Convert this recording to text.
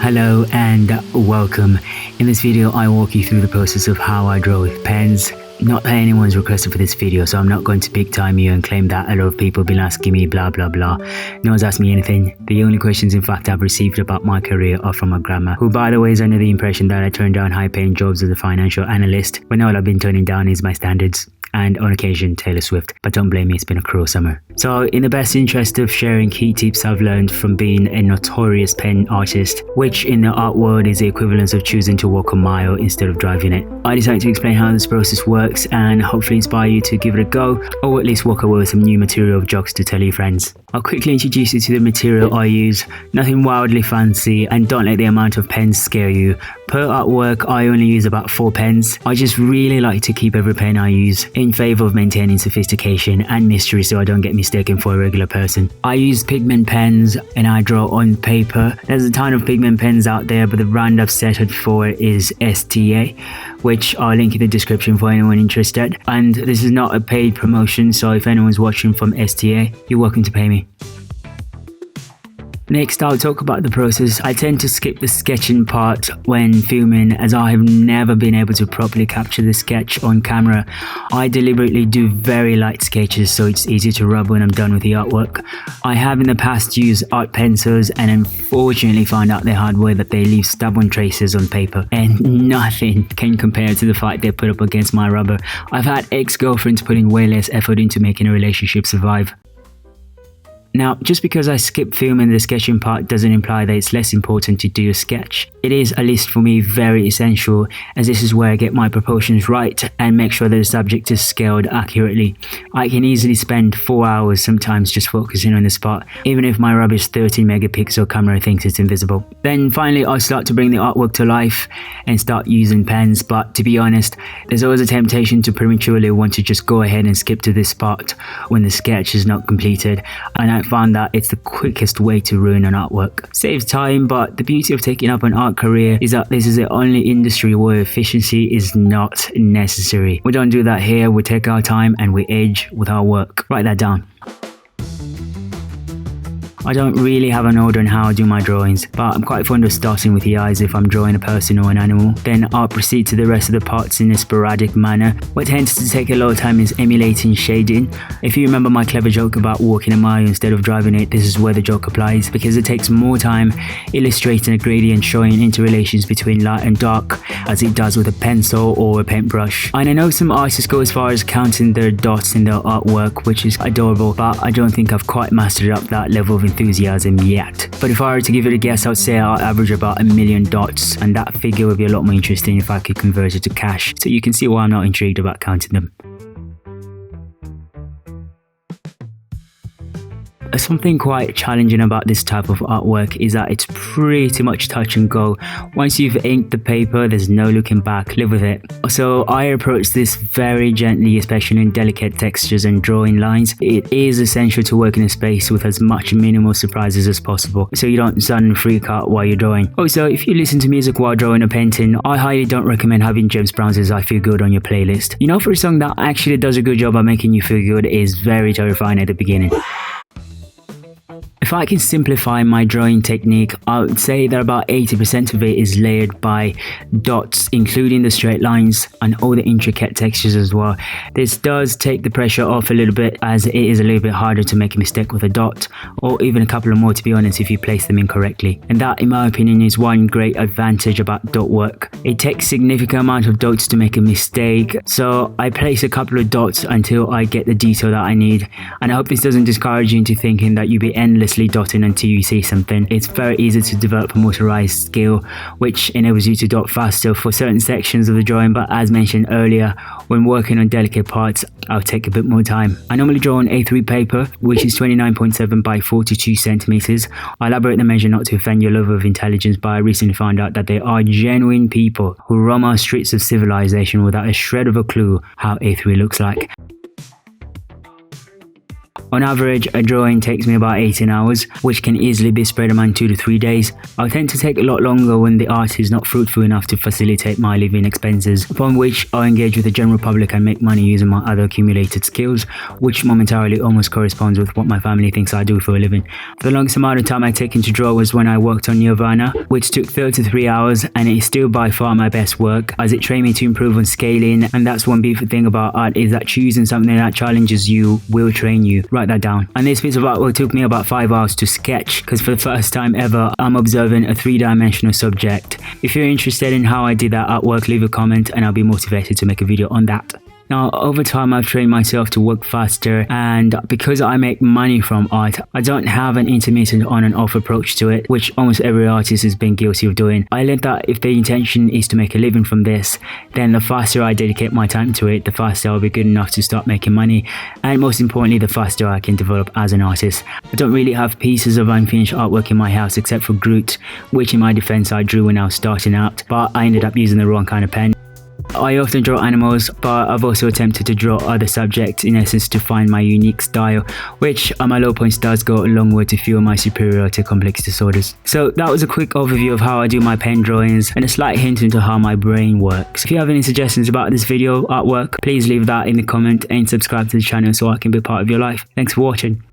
Hello and welcome. In this video I walk you through the process of how I draw with pens. Not that anyone's requested for this video, so I'm not going to big time you and claim that a lot of people have been asking me blah blah blah. No one's asked me anything. The only questions in fact I've received about my career are from my grandma, who by the way is under the impression that I turned down high paying jobs as a financial analyst, when all I've been turning down is my standards. And on occasion Taylor Swift, but don't blame me, it's been a cruel summer. So in the best interest of sharing key tips I've learned from being a notorious pen artist, which in the art world is the equivalence of choosing to walk a mile instead of driving it, I decided to explain how this process works and hopefully inspire you to give it a go, or at least walk away with some new material of jokes to tell your friends. I'll quickly introduce you to the material I use, nothing wildly fancy, and don't let the amount of pens scare you. Per artwork I only use about 4 pens. I just really like to keep every pen I use in favour of maintaining sophistication and mystery so I don't get mistaken for a regular person. I use pigment pens and I draw on paper. There's a ton of pigment pens out there, but the brand I've settled for is STA, which I'll link in the description for anyone interested. And this is not a paid promotion, so if anyone's watching from STA, you're welcome to pay me. Next, I'll talk about the process. I tend to skip the sketching part when filming, as I have never been able to properly capture the sketch on camera. I deliberately do very light sketches so it's easy to rub when I'm done with the artwork. I have in the past used art pencils and unfortunately found out the hard way that they leave stubborn traces on paper, and nothing can compare to the fight they put up against my rubber. I've had ex-girlfriends putting way less effort into making a relationship survive. Now, just because I skip filming the sketching part doesn't imply that it's less important to do a sketch. It is, at least for me, very essential, as this is where I get my proportions right and make sure that the subject is scaled accurately. I can easily spend 4 hours sometimes just focusing on the spot, even if my rubbish 13 megapixel camera thinks it's invisible. Then finally I'll start to bring the artwork to life and start using pens, but to be honest, there's always a temptation to prematurely want to just go ahead and skip to this part when the sketch is not completed, and I found that it's the quickest way to ruin an artwork. Saves time, but the beauty of taking up an art career is that this is the only industry where efficiency is not necessary. We don't do that here. We take our time and we age with our work. Write that down. I don't really have an order on how I do my drawings, but I'm quite fond of starting with the eyes if I'm drawing a person or an animal. Then I'll proceed to the rest of the parts in a sporadic manner. What tends to take a lot of time is emulating shading. If you remember my clever joke about walking a mile instead of driving it, this is where the joke applies, because it takes more time illustrating a gradient showing interrelations between light and dark as it does with a pencil or a paintbrush. And I know some artists go as far as counting their dots in their artwork, which is adorable, but I don't think I've quite mastered up that level of enthusiasm yet. But if I were to give it a guess, I'd say I'll average about 1 million dots, and that figure would be a lot more interesting if I could convert it to cash, so you can see why I'm not intrigued about counting them. Something quite challenging about this type of artwork is that it's pretty much touch and go. Once you've inked the paper, there's no looking back. Live with it. So I approach this very gently, especially in delicate textures and drawing lines. It is essential to work in a space with as much minimal surprises as possible, so you don't suddenly freak out while you're drawing. Also, if you listen to music while drawing or painting, I highly don't recommend having James Brown's I Feel Good on your playlist. You know, for a song that actually does a good job at making you feel good, is very terrifying at the beginning. If I can simplify my drawing technique, I would say that about 80% of it is layered by dots, including the straight lines and all the intricate textures as well. This does take the pressure off a little bit, as it is a little bit harder to make a mistake with a dot, or even a couple of more to be honest if you place them incorrectly. And that, in my opinion, is one great advantage about dot work. It takes significant amount of dots to make a mistake, so I place a couple of dots until I get the detail that I need. And I hope this doesn't discourage you into thinking that you'll be endlessly dotting until you see something. It's very easy to develop a motorized skill which enables you to dot faster for certain sections of the drawing, but as mentioned earlier, when working on delicate parts, I'll take a bit more time. I normally draw on A3 paper, which is 29.7 by 42 centimeters. I elaborate the measure not to offend your love of intelligence, but I recently found out that there are genuine people who roam our streets of civilization without a shred of a clue how A3 looks like. On average, a drawing takes me about 18 hours, which can easily be spread among 2 to 3 days. I tend to take a lot longer when the art is not fruitful enough to facilitate my living expenses, upon which I engage with the general public and make money using my other accumulated skills, which momentarily almost corresponds with what my family thinks I do for a living. The longest amount of time I take to draw was when I worked on Nirvana, which took 33 hours, and it is still by far my best work, as it trained me to improve on scaling. And that's one beautiful thing about art, is that choosing something that challenges you will train you. Write that down. And this piece of artwork took me about 5 hours to sketch, because for the first time ever I'm observing a 3-dimensional subject. If you're interested in how I did that artwork, leave a comment and I'll be motivated to make a video on that. Now, over time, I've trained myself to work faster, and because I make money from art, I don't have an intermittent on and off approach to it, which almost every artist has been guilty of doing. I learned that if the intention is to make a living from this, then the faster I dedicate my time to it, the faster I'll be good enough to start making money, and most importantly, the faster I can develop as an artist. I don't really have pieces of unfinished artwork in my house except for Groot, which in my defense I drew when I was starting out, but I ended up using the wrong kind of pen. I often draw animals, but I've also attempted to draw other subjects in essence to find my unique style, which at my low points does go a long way to fuel my superiority complex disorders. So that was a quick overview of how I do my pen drawings and a slight hint into how my brain works. If you have any suggestions about this video artwork, please leave that in the comment and subscribe to the channel so I can be part of your life. Thanks for watching.